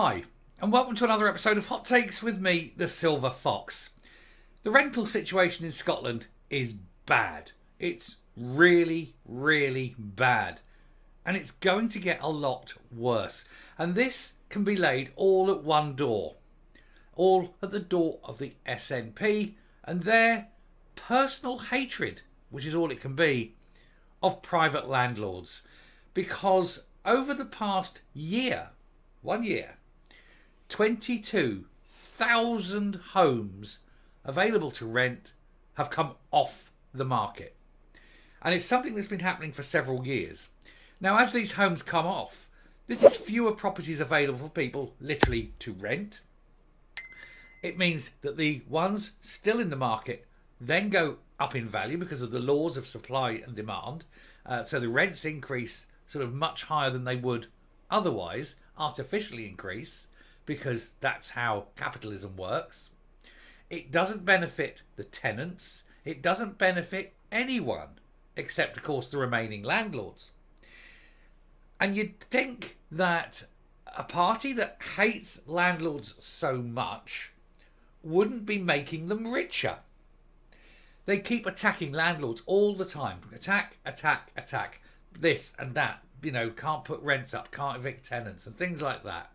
Hi, and welcome to another episode of Hot Takes with me, the Silver Fox. The rental situation in Scotland is bad. It's really, really bad. And it's going to get a lot worse. And this can be laid all at one door. All at the door of the SNP and their personal hatred, which is all it can be, of private landlords. Because over the past year, 1 year, 22,000 homes available to rent have come off the market. And it's something that's been happening for several years. Now, as these homes come off, this is fewer properties available for people literally to rent. It means that the ones still in the market then go up in value because of the laws of supply and demand. So the rents increase sort of much higher than they would otherwise, artificially increase, because that's how capitalism works. It doesn't benefit the tenants. It doesn't benefit anyone, except, of course, the remaining landlords. And you'd think that a party that hates landlords so much wouldn't be making them richer. They keep attacking landlords all the time. Attack, attack, attack. This and that. You know, can't put rents up, can't evict tenants and things like that.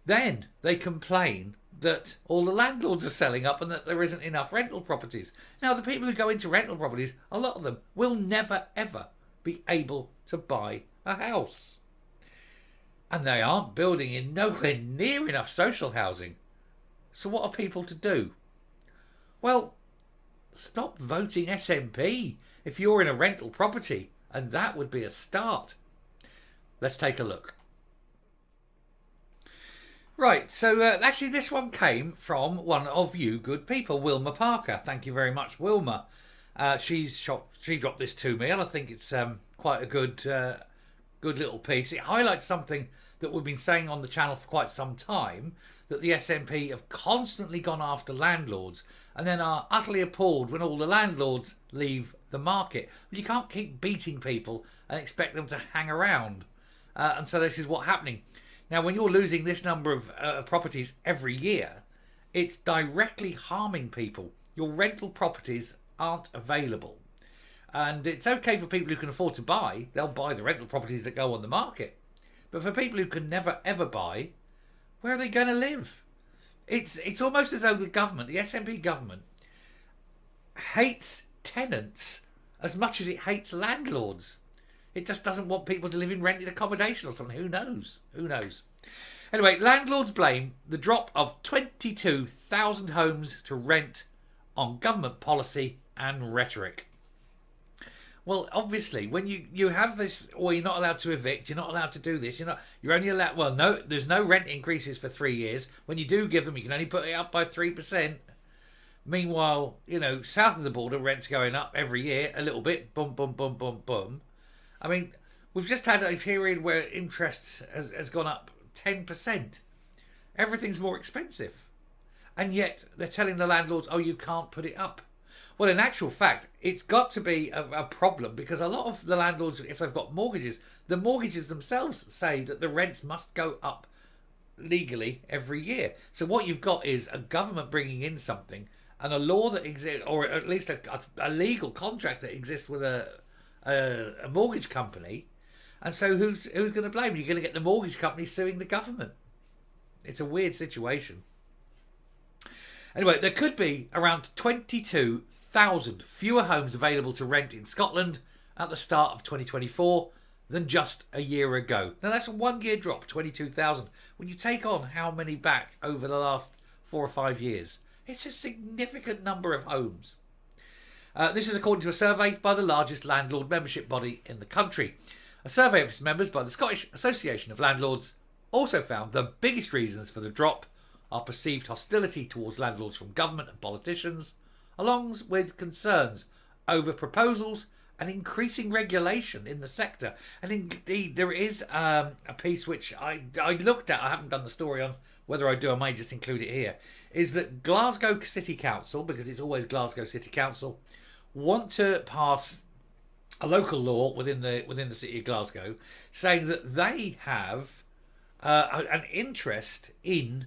Then they complain that all the landlords are selling up and that there isn't enough rental properties. Now, the people who go into rental properties, a lot of them will never, ever be able to buy a house. And they aren't building in nowhere near enough social housing. So what are people to do? Well, stop voting SNP if you're in a rental property, and that would be a start. Let's take a look. Right, so actually this one came from one of you good people, Wilma Parker. Thank you very much, Wilma. She dropped this to me, and I think it's quite a good little piece. It highlights something that we've been saying on the channel for quite some time, that the SNP have constantly gone after landlords and then are utterly appalled when all the landlords leave the market. Well, you can't keep beating people and expect them to hang around. And so this is what's happening. Now, when you're losing this number of properties every year, it's directly harming people. Your rental properties aren't available. And it's okay for people who can afford to buy. They'll buy the rental properties that go on the market. But for people who can never, ever buy, where are they going to live? It's almost as though the government, the SNP government, hates tenants as much as it hates landlords. It just doesn't want people to live in rented accommodation or something. Who knows? Who knows? Anyway, landlords blame the drop of 22,000 homes to rent on government policy and rhetoric. Well, obviously, when you have this, or you're not allowed to evict, you're not allowed to do this, you're only allowed, well, no, there's no rent increases for 3 years. When you do give them, you can only put it up by 3%. Meanwhile, south of the border, rent's going up every year a little bit, boom, boom, boom, boom, boom. I mean, we've just had a period where interest has gone up 10%. Everything's more expensive. And yet they're telling the landlords, oh, you can't put it up. Well, in actual fact, it's got to be a problem, because a lot of the landlords, if they've got mortgages, the mortgages themselves say that the rents must go up legally every year. So what you've got is a government bringing in something and a law that exists, or at least a legal contract that exists with a mortgage company. And so who's going to blame? You're going to get the mortgage company suing the government. It's a weird situation. Anyway, there could be around 22,000 fewer homes available to rent in Scotland at the start of 2024 than just a year ago. Now, that's a 1 year drop, 22,000. When you take on how many back over the last 4 or 5 years, it's a significant number of homes. This is according to a survey by the largest landlord membership body in the country. A survey of its members by the Scottish Association of Landlords also found the biggest reasons for the drop are perceived hostility towards landlords from government and politicians, along with concerns over proposals and increasing regulation in the sector. And indeed, there is a piece which I looked at, I haven't done the story on, whether I do, I may just include it here, is that Glasgow City Council, because it's always Glasgow City Council, want to pass a local law within the city of Glasgow saying that they have an interest in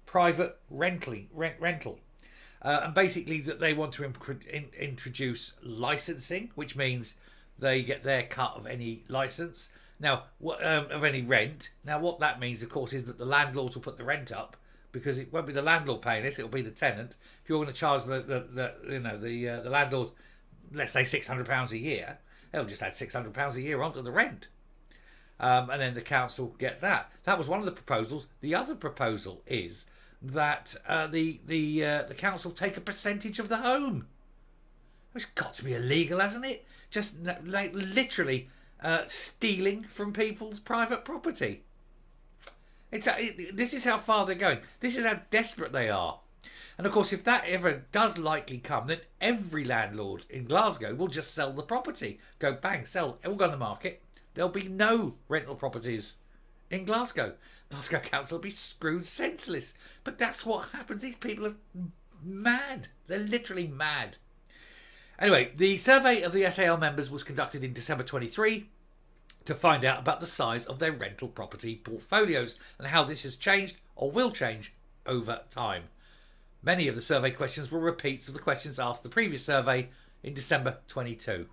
private rental. And basically that they want to introduce licensing, which means they get their cut of any license. Now, of any rent. Now, what that means, of course, is that the landlords will put the rent up because it won't be the landlord paying it; it'll be the tenant. If you're going to charge the landlord, let's say £600 a year, they'll just add £600 a year onto the rent, and then the council get that. That was one of the proposals. The other proposal is that the council take a percentage of the home. It's got to be illegal, hasn't it? Just like literally stealing from people's private property. This is how far they're going. This is how desperate they are. And of course, if that ever does likely come, then every landlord in Glasgow will just sell the property. Go bang, sell, it will go on the market. There'll be no rental properties in Glasgow. Glasgow Council will be screwed senseless. But that's what happens. These people are mad. They're literally mad. Anyway, the survey of the SAL members was conducted in December 23 to find out about the size of their rental property portfolios and how this has changed or will change over time. Many of the survey questions were repeats of the questions asked the previous survey in December 22.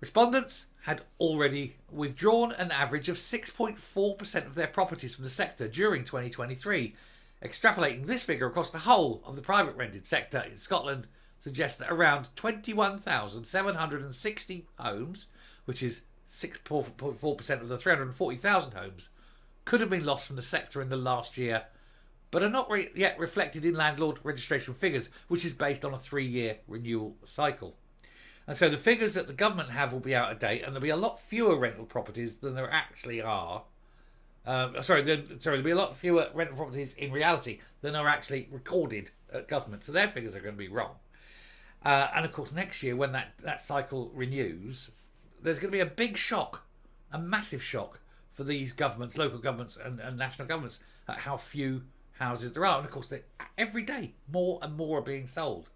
Respondents had already withdrawn an average of 6.4% of their properties from the sector during 2023. Extrapolating this figure across the whole of the private rented sector in Scotland suggests that around 21,760 homes, which is 6.4% of the 340,000 homes, could have been lost from the sector in the last year, but are not yet reflected in landlord registration figures, which is based on a 3-year renewal cycle. And so the figures that the government have will be out of date, and there'll be a lot fewer rental properties than there actually are. There'll be a lot fewer rental properties in reality than are actually recorded at government. So their figures are going to be wrong. And of course, next year, when that cycle renews, there's going to be a big shock, a massive shock for these governments, local governments and national governments, at how few houses there are. And of course, every day, more and more are being sold.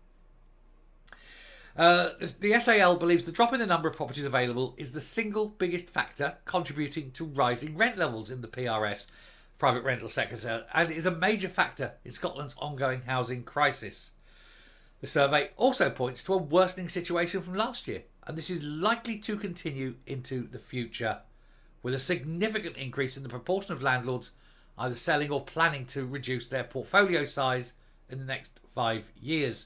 The SAL believes the drop in the number of properties available is the single biggest factor contributing to rising rent levels in the PRS, private rental sector, and is a major factor in Scotland's ongoing housing crisis. The survey also points to a worsening situation from last year, and this is likely to continue into the future, with a significant increase in the proportion of landlords either selling or planning to reduce their portfolio size in the next 5 years.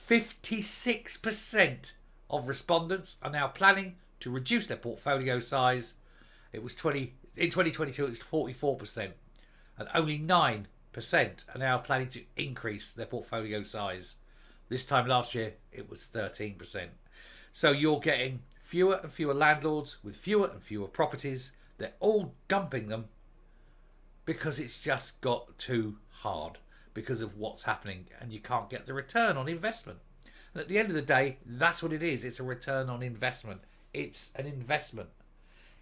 56% of respondents are now planning to reduce their portfolio size. In 2022 it was 44%, and only 9% are now planning to increase their portfolio size. This time last year it was 13%. So you're getting fewer and fewer landlords with fewer and fewer properties. They're all dumping them because it's just got too hard because of what's happening, and you can't get the return on investment. And at the end of the day, that's what it is. It's a return on investment. It's an investment.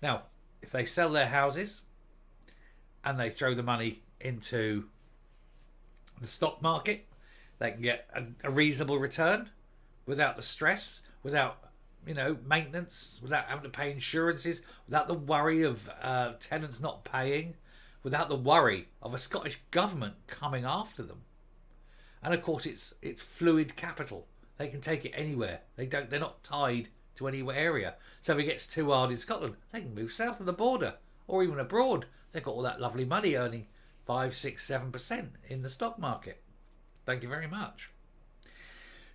Now, if they sell their houses and they throw the money into the stock market, they can get a reasonable return without the stress, without maintenance, without having to pay insurances, without the worry of tenants not paying, without the worry of a Scottish government coming after them. And of course, it's fluid capital. They can take it anywhere. They're not tied to any area. So if it gets too hard in Scotland, they can move south of the border or even abroad. They've got all that lovely money earning 5, 6, 7% in the stock market. Thank you very much.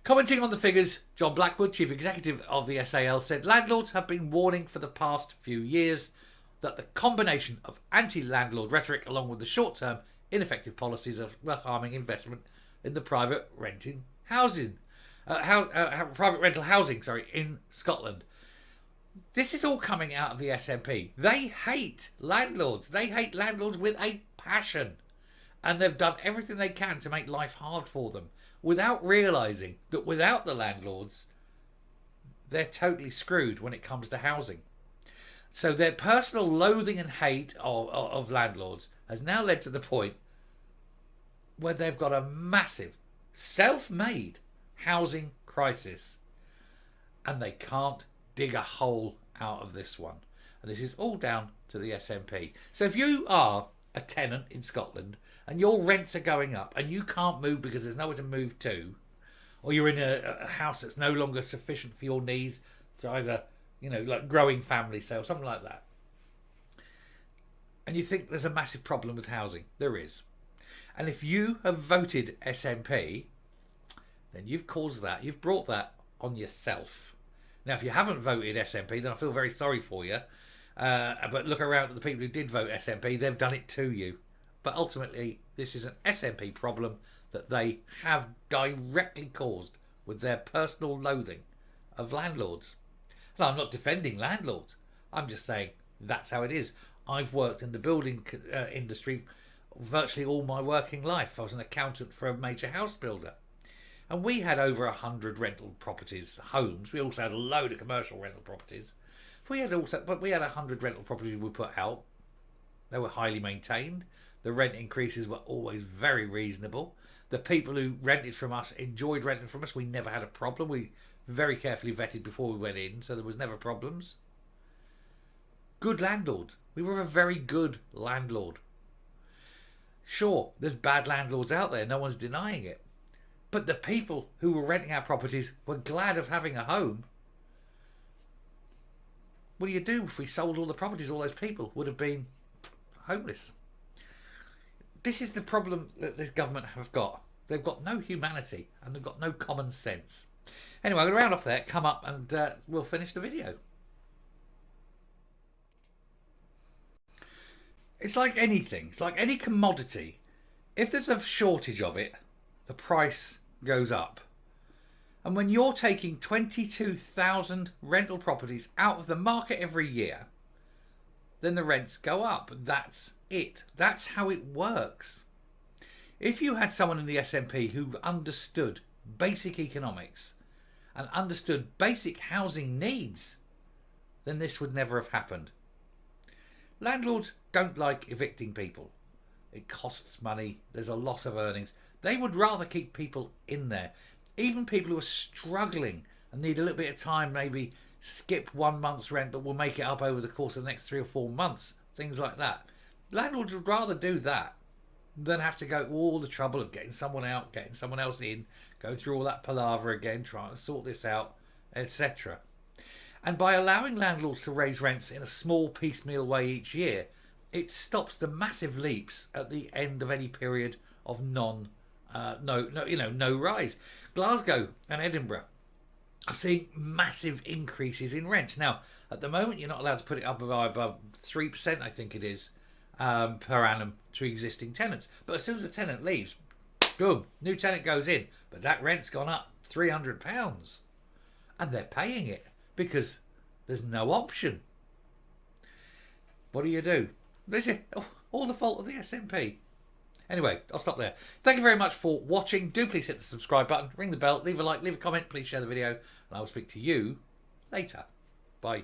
Commenting on the figures, John Blackwood, Chief Executive of the SAL, said landlords have been warning for the past few years that the combination of anti-landlord rhetoric along with the short-term ineffective policies were harming investment in the private renting housing. Private rental housing, in Scotland. This is all coming out of the SNP. They hate landlords. They hate landlords with a passion. And they've done everything they can to make life hard for them without realising that without the landlords, they're totally screwed when it comes to housing. So their personal loathing and hate of landlords has now led to the point where they've got a massive, self-made housing crisis, and they can't dig a hole out of this one. And this is all down to the SNP. So if you are a tenant in Scotland and your rents are going up and you can't move because there's nowhere to move to, or you're in a house that's no longer sufficient for your needs, to either, like growing family, say, or something like that, and you think there's a massive problem with housing, there is. And if you have voted SNP, then you've caused that. You've brought that on yourself. Now, if you haven't voted SNP, then I feel very sorry for you. But look around at the people who did vote SNP, they've done it to you. But ultimately, this is an SNP problem that they have directly caused with their personal loathing of landlords. Now, I'm not defending landlords. I'm just saying that's how it is. I've worked in the building industry virtually all my working life. I was an accountant for a major house builder. And we had over 100 rental properties, homes. We also had a load of commercial rental properties. But we had 100 rental properties we put out. They were highly maintained. The rent increases were always very reasonable. The people who rented from us enjoyed renting from us. We never had a problem. We very carefully vetted before we went in, so there was never problems. Good landlord. We were a very good landlord. Sure, there's bad landlords out there. No one's denying it. But the people who were renting our properties were glad of having a home. What do you do if we sold all the properties? All those people would have been homeless. This is the problem that this government have got. They've got no humanity and they've got no common sense. Anyway, I'm going to round off there, come up and we'll finish the video. It's like anything. It's like any commodity. If there's a shortage of it, the price goes up. And when you're taking 22,000 rental properties out of the market every year, then the rents go up. That's it. That's how it works. If you had someone in the SNP who understood basic economics and understood basic housing needs, then this would never have happened. Landlords don't like evicting people. It costs money. There's a loss of earnings. They would rather keep people in there. Even people who are struggling and need a little bit of time, maybe skip 1 month's rent, but will make it up over the course of the next 3 or 4 months. Things like that. Landlords would rather do that than have to go all the trouble of getting someone out, getting someone else in, go through all that palaver again, trying to sort this out, etc. And by allowing landlords to raise rents in a small piecemeal way each year, it stops the massive leaps at the end of any period of no rise. Glasgow and Edinburgh are seeing massive increases in rents. Now, at the moment, you're not allowed to put it up above 3%, I think it is, per annum to existing tenants. But as soon as a tenant leaves, boom, new tenant goes in. But that rent's gone up £300. And they're paying it because there's no option. What do? This is all the fault of the SNP. Anyway, I'll stop there. Thank you very much for watching. Do please hit the subscribe button, ring the bell, leave a like, leave a comment, please share the video, and I will speak to you later. Bye.